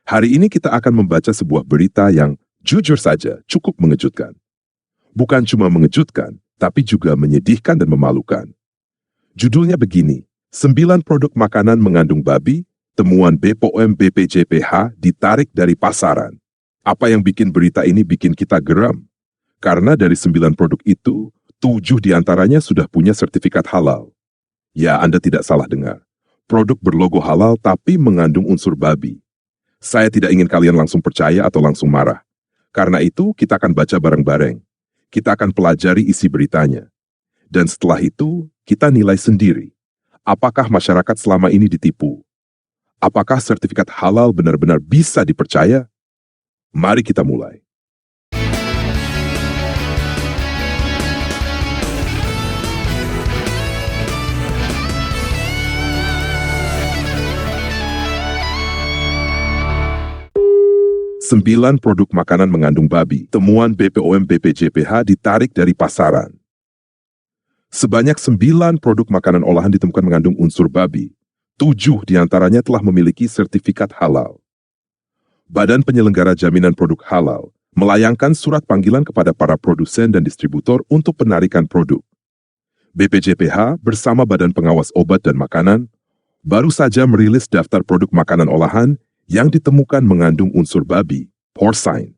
Hari ini kita akan membaca sebuah berita yang jujur saja cukup mengejutkan. Bukan cuma mengejutkan, tapi juga menyedihkan dan memalukan. Judulnya begini, 9 produk makanan mengandung babi, temuan BPOM BPJPH ditarik dari pasaran. Apa yang bikin berita ini bikin kita geram? Karena dari 9 produk itu, 7 diantaranya sudah punya sertifikat halal. Ya, Anda tidak salah dengar. Produk berlogo halal tapi mengandung unsur babi. Saya tidak ingin kalian langsung percaya atau langsung marah. Karena itu, kita akan baca bareng-bareng. Kita akan pelajari isi beritanya. Dan setelah itu, kita nilai sendiri. Apakah masyarakat selama ini ditipu? Apakah sertifikat halal benar-benar bisa dipercaya? Mari kita mulai. Sembilan produk makanan mengandung babi, temuan BPOM BPJPH ditarik dari pasaran. Sebanyak 9 produk makanan olahan ditemukan mengandung unsur babi. 7 diantaranya telah memiliki sertifikat halal. Badan Penyelenggara Jaminan Produk Halal melayangkan surat panggilan kepada para produsen dan distributor untuk penarikan produk. BPJPH bersama Badan Pengawas Obat dan Makanan baru saja merilis daftar produk makanan olahan yang ditemukan mengandung unsur babi, porcine.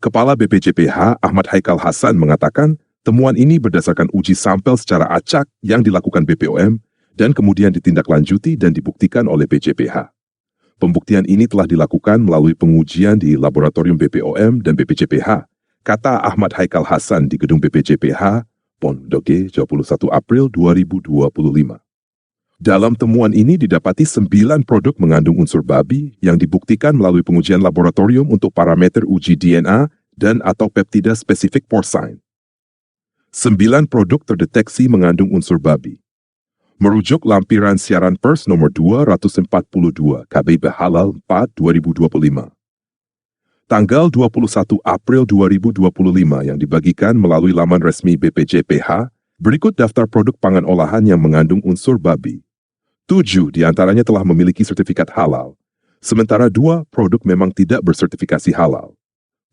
Kepala BPJPH Ahmad Haikal Hasan mengatakan temuan ini berdasarkan uji sampel secara acak yang dilakukan BPOM dan kemudian ditindaklanjuti dan dibuktikan oleh BPJPH. Pembuktian ini telah dilakukan melalui pengujian di laboratorium BPOM dan BPJPH, kata Ahmad Haikal Hasan di gedung BPJPH, Pondoge, 21 April 2025. Dalam temuan ini didapati 9 produk mengandung unsur babi yang dibuktikan melalui pengujian laboratorium untuk parameter uji DNA dan atau peptida spesifik porcine. 9 produk terdeteksi mengandung unsur babi. Merujuk lampiran siaran pers nomor 242 KBB Halal 4 2025. Tanggal 21 April 2025 yang dibagikan melalui laman resmi BPJPH, berikut daftar produk pangan olahan yang mengandung unsur babi. 7 diantaranya telah memiliki sertifikat halal, sementara 2 produk memang tidak bersertifikasi halal.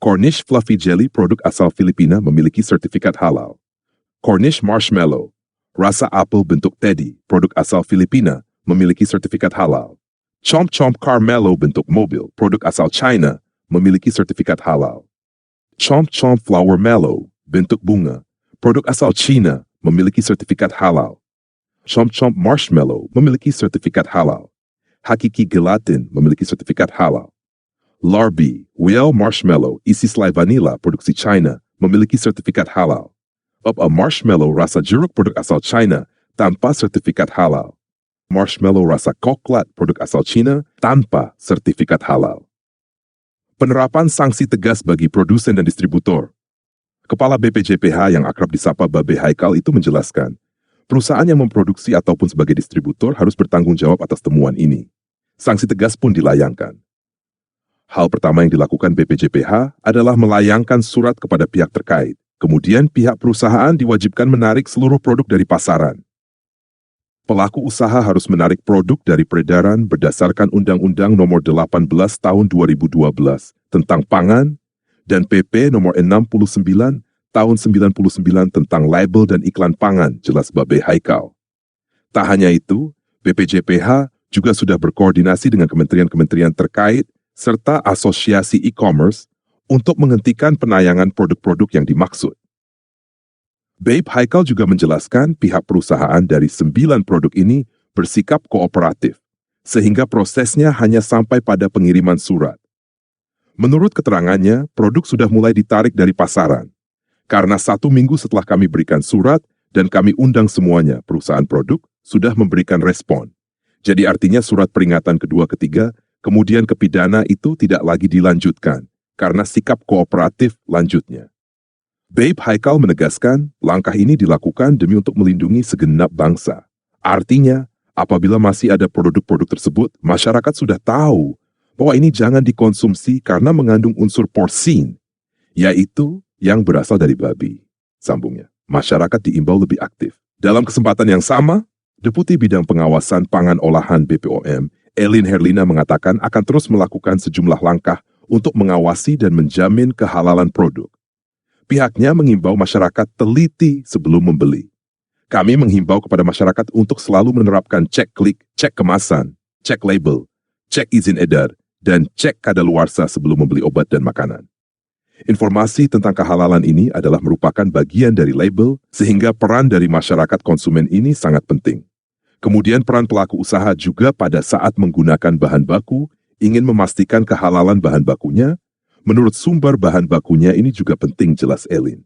Cornish Fluffy Jelly produk asal Filipina memiliki sertifikat halal. Cornish Marshmallow, rasa apel bentuk teddy, produk asal Filipina, memiliki sertifikat halal. Chomp Chomp Carmelo bentuk mobil, produk asal China, memiliki sertifikat halal. Chomp Chomp Flower Mellow, bentuk bunga, produk asal China, memiliki sertifikat halal. Chomp Chomp Marshmallow memiliki sertifikat halal. Hakiki Gelatin memiliki sertifikat halal. Larby Whale Marshmallow isi selai vanila produksi China memiliki sertifikat halal. Up a Marshmallow rasa jeruk produk asal China tanpa sertifikat halal. Marshmallow rasa coklat produk asal China tanpa sertifikat halal. Penerapan sanksi tegas bagi produsen dan distributor. Kepala BPJPH yang akrab disapa Babe Haikal itu menjelaskan, perusahaan yang memproduksi ataupun sebagai distributor harus bertanggung jawab atas temuan ini. Sanksi tegas pun dilayangkan. Hal pertama yang dilakukan BPJPH adalah melayangkan surat kepada pihak terkait. Kemudian pihak perusahaan diwajibkan menarik seluruh produk dari pasaran. Pelaku usaha harus menarik produk dari peredaran berdasarkan Undang-Undang Nomor 18 Tahun 2012 tentang pangan dan PP Nomor 69 Tahun 99 tentang label dan iklan pangan, jelas Babe Haikal. Tak hanya itu, BPJPH juga sudah berkoordinasi dengan kementerian-kementerian terkait serta asosiasi e-commerce untuk menghentikan penayangan produk-produk yang dimaksud. Babe Haikal juga menjelaskan pihak perusahaan dari 9 produk ini bersikap kooperatif, sehingga prosesnya hanya sampai pada pengiriman surat. Menurut keterangannya, produk sudah mulai ditarik dari pasaran. Karena 1 minggu setelah kami berikan surat dan kami undang semuanya, perusahaan produk sudah memberikan respon. Jadi artinya surat peringatan kedua ketiga, kemudian ke pidana itu tidak lagi dilanjutkan, karena sikap kooperatif lanjutnya. Babe Haikal menegaskan, langkah ini dilakukan demi untuk melindungi segenap bangsa. Artinya, apabila masih ada produk-produk tersebut, masyarakat sudah tahu bahwa ini jangan dikonsumsi karena mengandung unsur porcine, yaitu yang berasal dari babi. Sambungnya, masyarakat diimbau lebih aktif. Dalam kesempatan yang sama, Deputi Bidang Pengawasan Pangan Olahan BPOM, Elin Herlina mengatakan akan terus melakukan sejumlah langkah untuk mengawasi dan menjamin kehalalan produk. Pihaknya mengimbau masyarakat teliti sebelum membeli. Kami menghimbau kepada masyarakat untuk selalu menerapkan cek klik, cek kemasan, cek label, cek izin edar, dan cek kadaluarsa sebelum membeli obat dan makanan. Informasi tentang kehalalan ini adalah merupakan bagian dari label, sehingga peran dari masyarakat konsumen ini sangat penting. Kemudian peran pelaku usaha juga pada saat menggunakan bahan baku, ingin memastikan kehalalan bahan bakunya. Menurut sumber bahan bakunya ini juga penting, jelas Elin.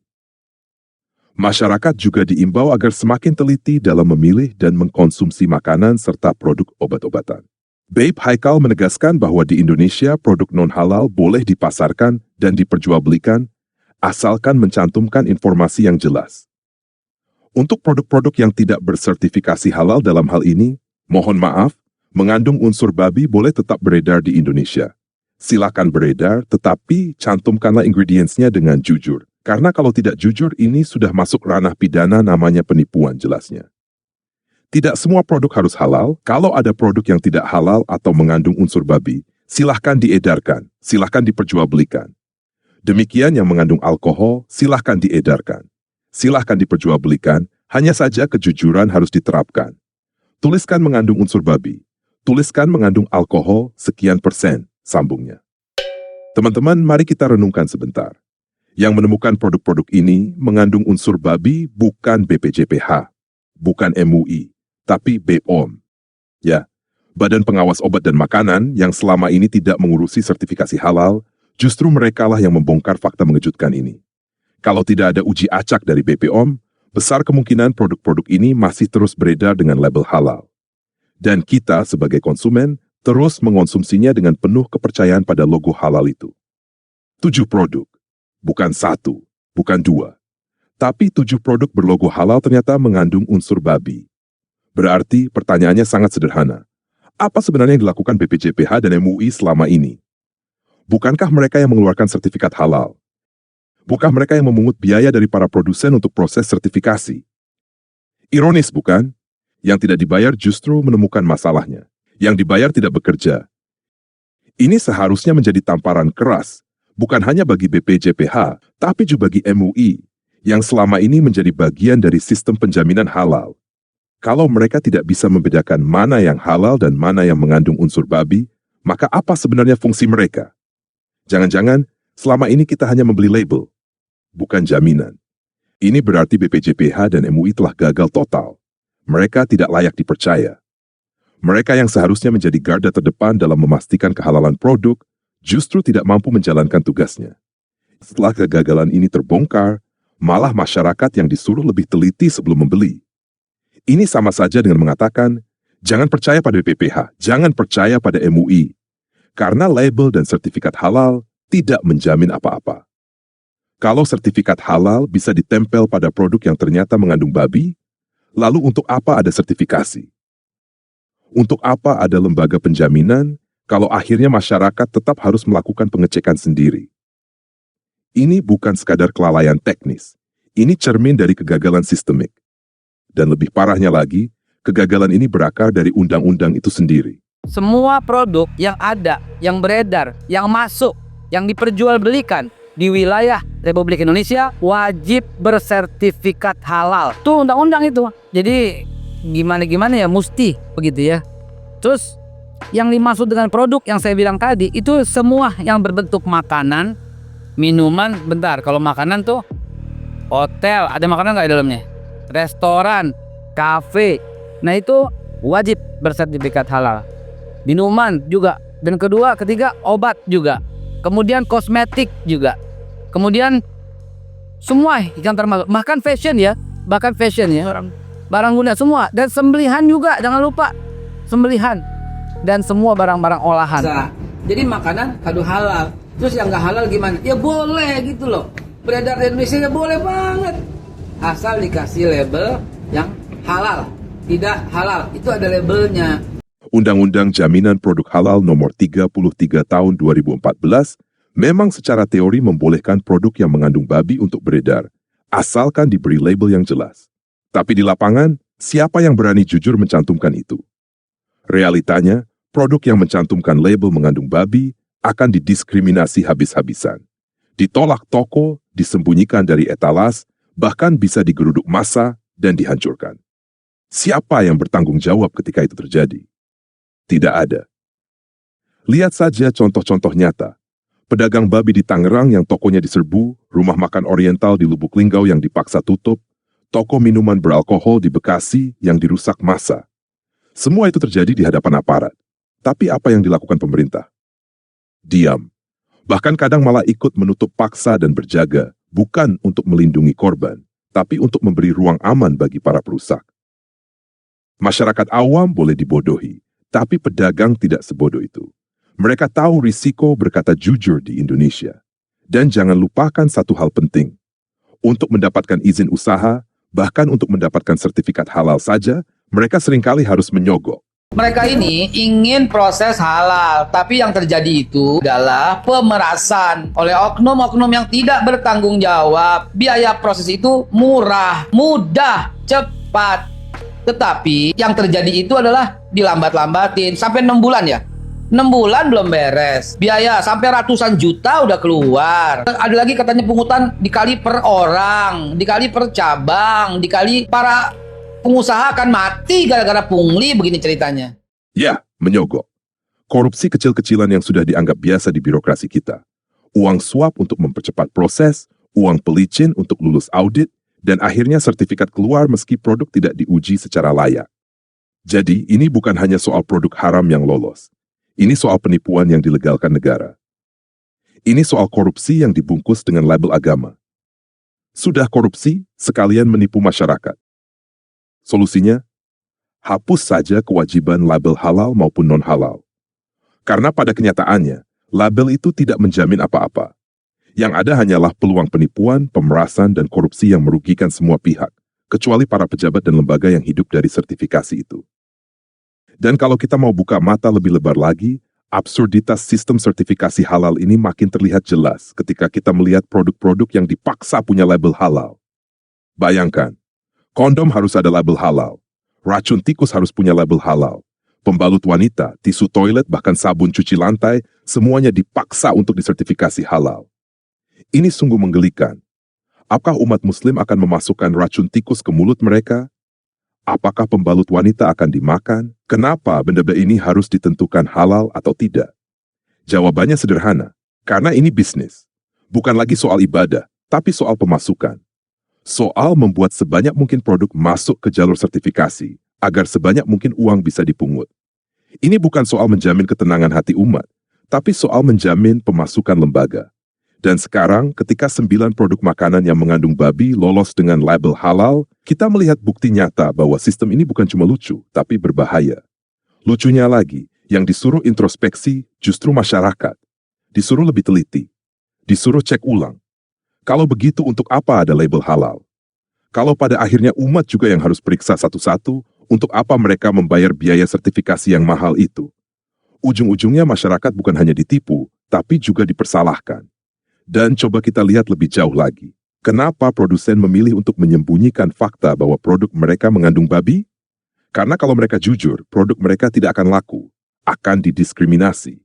Masyarakat juga diimbau agar semakin teliti dalam memilih dan mengkonsumsi makanan serta produk obat-obatan. Babe Haikal menegaskan bahwa di Indonesia produk non-halal boleh dipasarkan dan diperjualbelikan asalkan mencantumkan informasi yang jelas. Untuk produk-produk yang tidak bersertifikasi halal dalam hal ini, mohon maaf, mengandung unsur babi boleh tetap beredar di Indonesia. Silakan beredar, tetapi cantumkanlah ingredients-nya dengan jujur. Karena kalau tidak jujur, ini sudah masuk ranah pidana, namanya penipuan, jelasnya. Tidak semua produk harus halal. Kalau ada produk yang tidak halal atau mengandung unsur babi, silahkan diedarkan, silahkan diperjualbelikan. Demikian yang mengandung alkohol, silahkan diedarkan. Silahkan diperjualbelikan, hanya saja kejujuran harus diterapkan. Tuliskan mengandung unsur babi. Tuliskan mengandung alkohol sekian %, sambungnya. Teman-teman, mari kita renungkan sebentar. Yang menemukan produk-produk ini mengandung unsur babi bukan BPJPH, bukan MUI, tapi BPOM. Ya, Badan Pengawas Obat dan Makanan yang selama ini tidak mengurusi sertifikasi halal, justru merekalah yang membongkar fakta mengejutkan ini. Kalau tidak ada uji acak dari BPOM, besar kemungkinan produk-produk ini masih terus beredar dengan label halal. Dan kita sebagai konsumen terus mengonsumsinya dengan penuh kepercayaan pada logo halal itu. 7 produk, bukan 1, bukan 2. Tapi 7 produk berlogo halal ternyata mengandung unsur babi. Berarti pertanyaannya sangat sederhana. Apa sebenarnya yang dilakukan BPJPH dan MUI selama ini? Bukankah mereka yang mengeluarkan sertifikat halal? Bukan mereka yang memungut biaya dari para produsen untuk proses sertifikasi? Ironis bukan? Yang tidak dibayar justru menemukan masalahnya. Yang dibayar tidak bekerja. Ini seharusnya menjadi tamparan keras, bukan hanya bagi BPJPH, tapi juga bagi MUI, yang selama ini menjadi bagian dari sistem penjaminan halal. Kalau mereka tidak bisa membedakan mana yang halal dan mana yang mengandung unsur babi, maka apa sebenarnya fungsi mereka? Jangan-jangan selama ini kita hanya membeli label, bukan jaminan. Ini berarti BPJPH dan MUI telah gagal total. Mereka tidak layak dipercaya. Mereka yang seharusnya menjadi garda terdepan dalam memastikan kehalalan produk, justru tidak mampu menjalankan tugasnya. Setelah kegagalan ini terbongkar, malah masyarakat yang disuruh lebih teliti sebelum membeli. Ini sama saja dengan mengatakan, jangan percaya pada BPPH, jangan percaya pada MUI. Karena label dan sertifikat halal tidak menjamin apa-apa. Kalau sertifikat halal bisa ditempel pada produk yang ternyata mengandung babi, lalu untuk apa ada sertifikasi? Untuk apa ada lembaga penjaminan kalau akhirnya masyarakat tetap harus melakukan pengecekan sendiri? Ini bukan sekadar kelalaian teknis. Ini cermin dari kegagalan sistemik. Dan lebih parahnya lagi, kegagalan ini berakar dari undang-undang itu sendiri. Semua produk yang ada, yang beredar, yang masuk, yang diperjualbelikan di wilayah Republik Indonesia wajib bersertifikat halal. Itu undang-undang itu. Jadi gimana ya, mesti begitu ya. Terus yang dimaksud dengan produk yang saya bilang tadi itu semua yang berbentuk makanan, minuman. Bentar, kalau makanan tuh hotel, ada makanan nggak di dalamnya? Restoran, kafe. Nah itu wajib bersertifikat halal. Minuman juga. Dan kedua, ketiga obat juga. Kemudian kosmetik juga. Kemudian semua yang termasuk, bahkan fashion ya, barang guna semua, dan sembelihan juga, jangan lupa sembelihan dan semua barang-barang olahan. Jadi makanan kado halal. Terus yang nggak halal gimana? Ya boleh gitu loh. Beredar di Indonesia ya boleh banget. Asal dikasih label yang halal. Tidak halal, itu ada labelnya. Undang-Undang Jaminan Produk Halal Nomor 33 Tahun 2014 memang secara teori membolehkan produk yang mengandung babi untuk beredar, asalkan diberi label yang jelas. Tapi di lapangan, siapa yang berani jujur mencantumkan itu? Realitanya, Produk yang mencantumkan label mengandung babi akan didiskriminasi habis-habisan. Ditolak toko, disembunyikan dari etalas, bahkan bisa digeruduk massa dan dihancurkan. Siapa yang bertanggung jawab ketika itu terjadi? Tidak ada. Lihat saja contoh-contoh nyata. Pedagang babi di Tangerang yang tokonya diserbu, rumah makan Oriental di Lubuk Linggau yang dipaksa tutup, toko minuman beralkohol di Bekasi yang dirusak massa. Semua itu terjadi di hadapan aparat. Tapi apa yang dilakukan pemerintah? Diam. Bahkan kadang malah ikut menutup paksa dan berjaga, bukan untuk melindungi korban, tapi untuk memberi ruang aman bagi para perusak. Masyarakat awam boleh dibodohi, tapi pedagang tidak sebodoh itu. Mereka tahu risiko berkata jujur di Indonesia. Dan jangan lupakan satu hal penting. Untuk mendapatkan izin usaha, bahkan untuk mendapatkan sertifikat halal saja, mereka seringkali harus menyogok. Mereka ini ingin proses halal, tapi yang terjadi itu adalah pemerasan oleh oknum-oknum yang tidak bertanggung jawab. Biaya proses itu murah, mudah, cepat. Tetapi yang terjadi itu adalah dilambat-lambatin sampai 6 bulan ya. 6 bulan belum beres. Biaya sampai ratusan juta udah keluar. Ada lagi katanya pungutan dikali per orang, dikali per cabang, dikali para pengusaha akan mati gara-gara pungli, begini ceritanya. Ya, menyogok. Korupsi kecil-kecilan yang sudah dianggap biasa di birokrasi kita. Uang suap untuk mempercepat proses, uang pelicin untuk lulus audit, dan akhirnya sertifikat keluar meski produk tidak diuji secara layak. Jadi, ini bukan hanya soal produk haram yang lolos. Ini soal penipuan yang dilegalkan negara. Ini soal korupsi yang dibungkus dengan label agama. Sudah korupsi, sekalian menipu masyarakat. Solusinya, hapus saja kewajiban label halal maupun non-halal. Karena pada kenyataannya, label itu tidak menjamin apa-apa. Yang ada hanyalah peluang penipuan, pemerasan, dan korupsi yang merugikan semua pihak, kecuali para pejabat dan lembaga yang hidup dari sertifikasi itu. Dan kalau kita mau buka mata lebih lebar lagi, absurditas sistem sertifikasi halal ini makin terlihat jelas ketika kita melihat produk-produk yang dipaksa punya label halal. Bayangkan, kondom harus ada label halal, racun tikus harus punya label halal, pembalut wanita, tisu toilet, bahkan sabun cuci lantai, semuanya dipaksa untuk disertifikasi halal. Ini sungguh menggelikan. Apakah umat muslim akan memasukkan racun tikus ke mulut mereka? Apakah pembalut wanita akan dimakan? Kenapa benda-benda ini harus ditentukan halal atau tidak? Jawabannya sederhana, karena ini bisnis. Bukan lagi soal ibadah, tapi soal pemasukan. Soal membuat sebanyak mungkin produk masuk ke jalur sertifikasi, agar sebanyak mungkin uang bisa dipungut. Ini bukan soal menjamin ketenangan hati umat, tapi soal menjamin pemasukan lembaga. Dan sekarang, ketika 9 produk makanan yang mengandung babi lolos dengan label halal, kita melihat bukti nyata bahwa sistem ini bukan cuma lucu, tapi berbahaya. Lucunya lagi, yang disuruh introspeksi justru masyarakat. Disuruh lebih teliti. Disuruh cek ulang. Kalau begitu, untuk apa ada label halal? Kalau pada akhirnya umat juga yang harus periksa satu-satu, untuk apa mereka membayar biaya sertifikasi yang mahal itu? Ujung-ujungnya masyarakat bukan hanya ditipu, tapi juga dipersalahkan. Dan coba kita lihat lebih jauh lagi. Kenapa produsen memilih untuk menyembunyikan fakta bahwa produk mereka mengandung babi? Karena kalau mereka jujur, produk mereka tidak akan laku, akan didiskriminasi.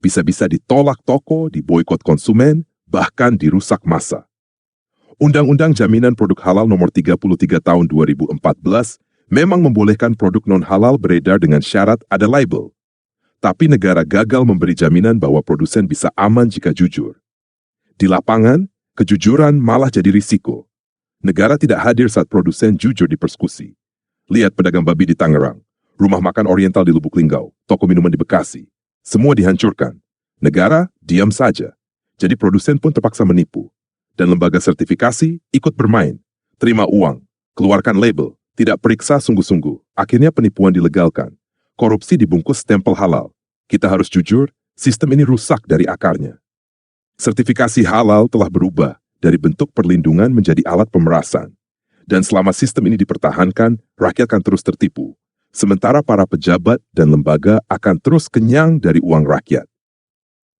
Bisa-bisa ditolak toko, diboikot konsumen, bahkan dirusak massa. Undang-Undang Jaminan Produk Halal Nomor 33 Tahun 2014 memang membolehkan produk non-halal beredar dengan syarat ada label. Tapi negara gagal memberi jaminan bahwa produsen bisa aman jika jujur. Di lapangan, kejujuran malah jadi risiko. Negara tidak hadir saat produsen jujur dipersekusi. Lihat pedagang babi di Tangerang, rumah makan Oriental di Lubuk Linggau, toko minuman di Bekasi. Semua dihancurkan. Negara diam saja. Jadi produsen pun terpaksa menipu. Dan lembaga sertifikasi ikut bermain. Terima uang, keluarkan label, tidak periksa sungguh-sungguh. Akhirnya penipuan dilegalkan. Korupsi dibungkus stempel halal. Kita harus jujur, sistem ini rusak dari akarnya. Sertifikasi halal telah berubah dari bentuk perlindungan menjadi alat pemerasan. Dan selama sistem ini dipertahankan, rakyat akan terus tertipu. Sementara para pejabat dan lembaga akan terus kenyang dari uang rakyat.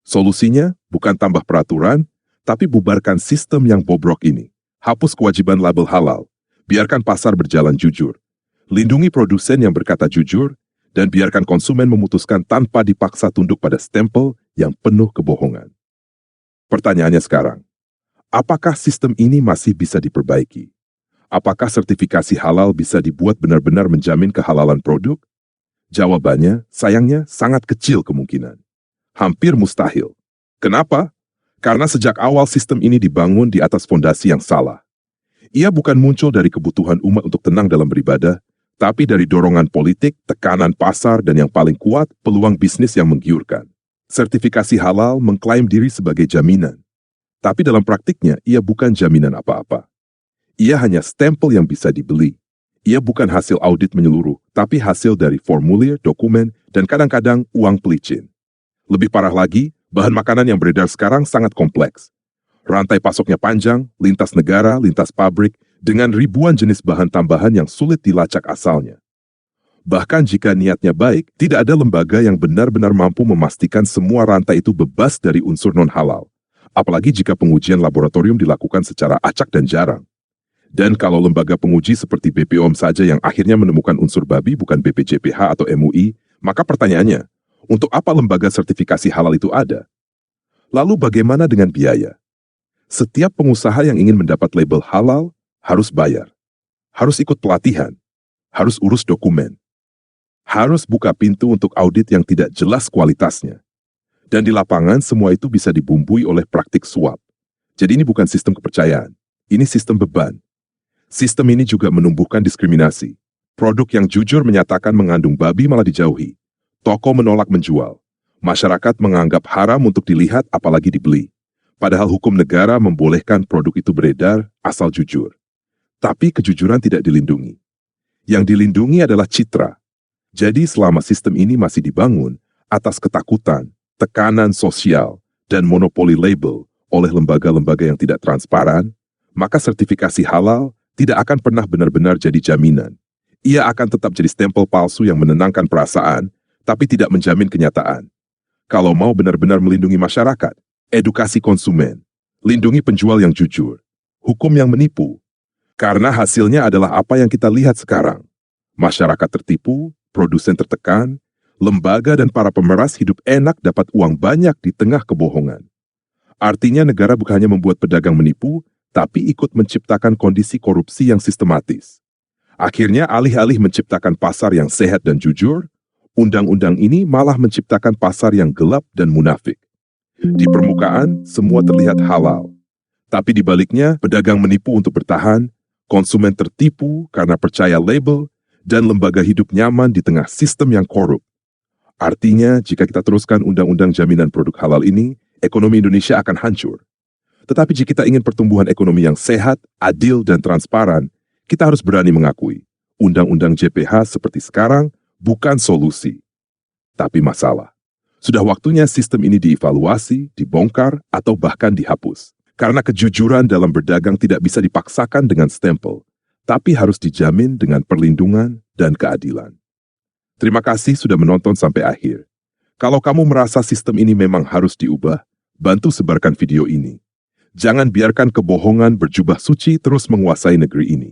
Solusinya bukan tambah peraturan, tapi bubarkan sistem yang bobrok ini. Hapus kewajiban label halal. Biarkan pasar berjalan jujur. Lindungi produsen yang berkata jujur, dan biarkan konsumen memutuskan tanpa dipaksa tunduk pada stempel yang penuh kebohongan. Pertanyaannya sekarang, apakah sistem ini masih bisa diperbaiki? Apakah sertifikasi halal bisa dibuat benar-benar menjamin kehalalan produk? Jawabannya, sayangnya, sangat kecil kemungkinan. Hampir mustahil. Kenapa? Karena sejak awal sistem ini dibangun di atas fondasi yang salah. Ia bukan muncul dari kebutuhan umat untuk tenang dalam beribadah, tapi dari dorongan politik, tekanan pasar, dan yang paling kuat, peluang bisnis yang menggiurkan. Sertifikasi halal mengklaim diri sebagai jaminan. Tapi dalam praktiknya, ia bukan jaminan apa-apa. Ia hanya stempel yang bisa dibeli. Ia bukan hasil audit menyeluruh, tapi hasil dari formulir, dokumen, dan kadang-kadang uang pelicin. Lebih parah lagi, bahan makanan yang beredar sekarang sangat kompleks. Rantai pasoknya panjang, lintas negara, lintas pabrik, dengan ribuan jenis bahan tambahan yang sulit dilacak asalnya. Bahkan jika niatnya baik, tidak ada lembaga yang benar-benar mampu memastikan semua rantai itu bebas dari unsur non-halal. Apalagi jika pengujian laboratorium dilakukan secara acak dan jarang. Dan kalau lembaga penguji seperti BPOM saja yang akhirnya menemukan unsur babi bukan BPJPH atau MUI, maka pertanyaannya, untuk apa lembaga sertifikasi halal itu ada? Lalu bagaimana dengan biaya? Setiap pengusaha yang ingin mendapat label halal harus bayar, harus ikut pelatihan, harus urus dokumen, harus buka pintu untuk audit yang tidak jelas kualitasnya. Dan di lapangan semua itu bisa dibumbui oleh praktik suap. Jadi ini bukan sistem kepercayaan, ini sistem beban. Sistem ini juga menumbuhkan diskriminasi. Produk yang jujur menyatakan mengandung babi malah dijauhi. Toko menolak menjual. Masyarakat menganggap haram untuk dilihat apalagi dibeli. Padahal hukum negara membolehkan produk itu beredar asal jujur. Tapi kejujuran tidak dilindungi. Yang dilindungi adalah citra. Jadi selama sistem ini masih dibangun atas ketakutan, tekanan sosial, dan monopoli label oleh lembaga-lembaga yang tidak transparan, maka sertifikasi halal tidak akan pernah benar-benar jadi jaminan. Ia akan tetap jadi stempel palsu yang menenangkan perasaan, tapi tidak menjamin kenyataan. Kalau mau benar-benar melindungi masyarakat, edukasi konsumen, lindungi penjual yang jujur, hukum yang menipu. Karena hasilnya adalah apa yang kita lihat sekarang. Masyarakat tertipu, produsen tertekan, lembaga dan para pemeras hidup enak dapat uang banyak di tengah kebohongan. Artinya negara bukan hanya membuat pedagang menipu, tapi ikut menciptakan kondisi korupsi yang sistematis. Akhirnya alih-alih menciptakan pasar yang sehat dan jujur, undang-undang ini malah menciptakan pasar yang gelap dan munafik. Di permukaan, semua terlihat halal. Tapi di baliknya, pedagang menipu untuk bertahan, konsumen tertipu karena percaya label, dan lembaga hidup nyaman di tengah sistem yang korup. Artinya, jika kita teruskan undang-undang jaminan produk halal ini, ekonomi Indonesia akan hancur. Tetapi jika kita ingin pertumbuhan ekonomi yang sehat, adil, dan transparan, kita harus berani mengakui, undang-undang JPH seperti sekarang bukan solusi, tapi masalah. Sudah waktunya sistem ini dievaluasi, dibongkar, atau bahkan dihapus. Karena kejujuran dalam berdagang tidak bisa dipaksakan dengan stempel, tapi harus dijamin dengan perlindungan dan keadilan. Terima kasih sudah menonton sampai akhir. Kalau kamu merasa sistem ini memang harus diubah, bantu sebarkan video ini. Jangan biarkan kebohongan berjubah suci terus menguasai negeri ini.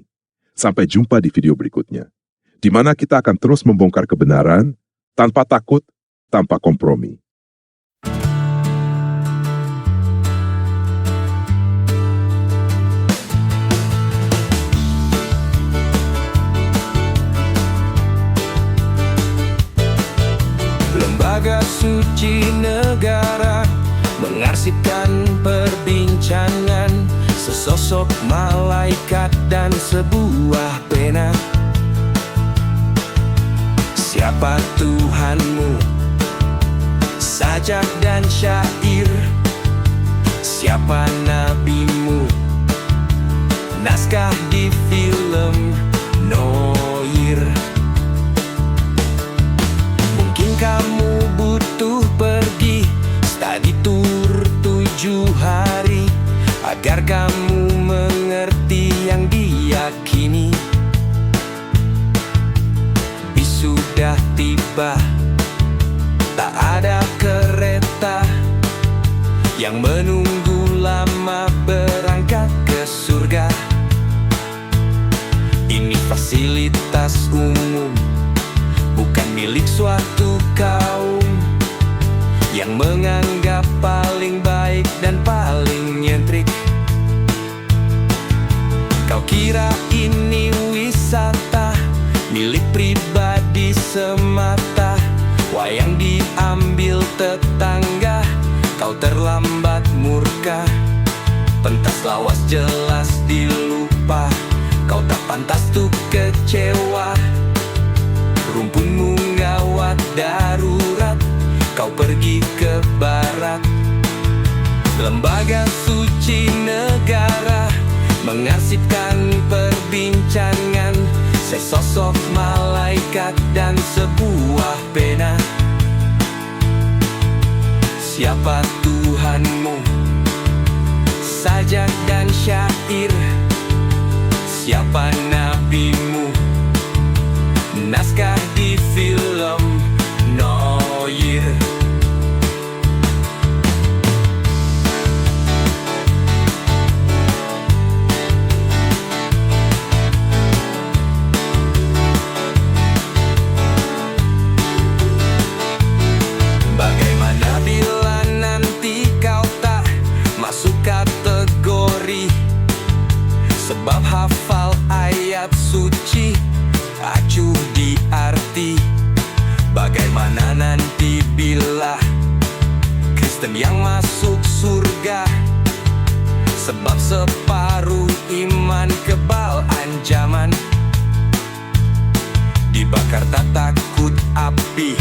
Sampai jumpa di video berikutnya, di mana kita akan terus membongkar kebenaran, tanpa takut, tanpa kompromi. Lembaga suci negara mengarsipkan perbincangan sesosok malaikat dan sebuah pena. Siapa Tuhanmu? Sajak dan syair. Siapa nabimu? Naskah di film Noir. Mungkin kamu butuh pergi study tour 7 hari agar kamu mengerti yang diyakini. Bis sudah tiba, tak ada kereta yang menunggu lama berangkat ke surga. Ini fasilitas umum, bukan milik suatu kaum yang menganggap paling baik dan paling nyentrik. Kau kira ini wisata milik pribadi semata, wayang diambil tetangga, kau terlambat murka. Pentas lawas jelas dilupa, kau tak pantas tuh kecewa. Rumpunmu gawat darurat, kau pergi ke barat. Lembaga suci negara mengarsipkan perbincangan, sesosok malaikat dan sebuah pena. Siapa Tuhanmu? Sajak dan syair. Siapa nabimu? Naskah di film Noir. Bagaimana bila nanti kau tak masuk kategori, sebab hafal ayat suci acuh di arti? Bagaimana nanti bila Kristen yang masuk surga, sebab separuh iman kebal ancaman? Dibakar tak takut api,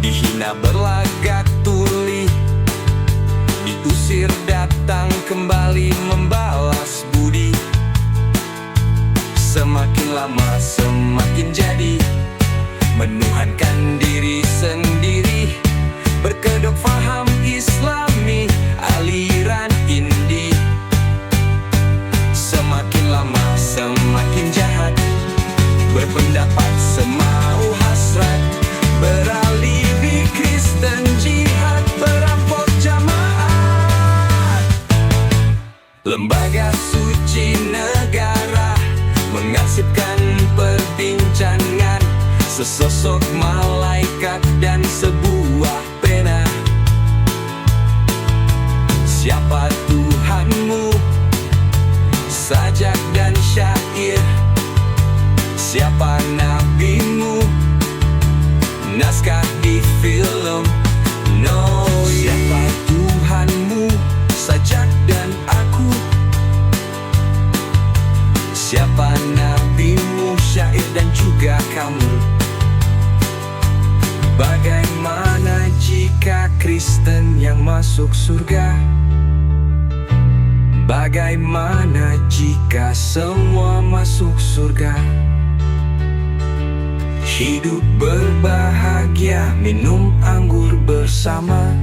dihina berlagak tuli, diusir datang kembali membalas budi. Semakin lama semakin jadi menuhankan diri sendiri, berkedok faham Islami, aliran Indi. Semakin lama semakin jahat, berpendapat semau hasrat, beralih di Kristen jihad, berampok jamaat. Lembaga suci negara mengarsipkan perbincangan, sesosok malaikat dan sebuah pena. Siapa Tuhanmu? Sajak dan syair. Siapa nabimu? Naskah di film Noir. Siapa Tuhanmu? Sajak dan aku. Siapa nabimu? Syair dan juga kamu. Bagaimana jika Kristen yang masuk surga? Bagaimana jika semua masuk surga? Hidup berbahagia, minum anggur bersama,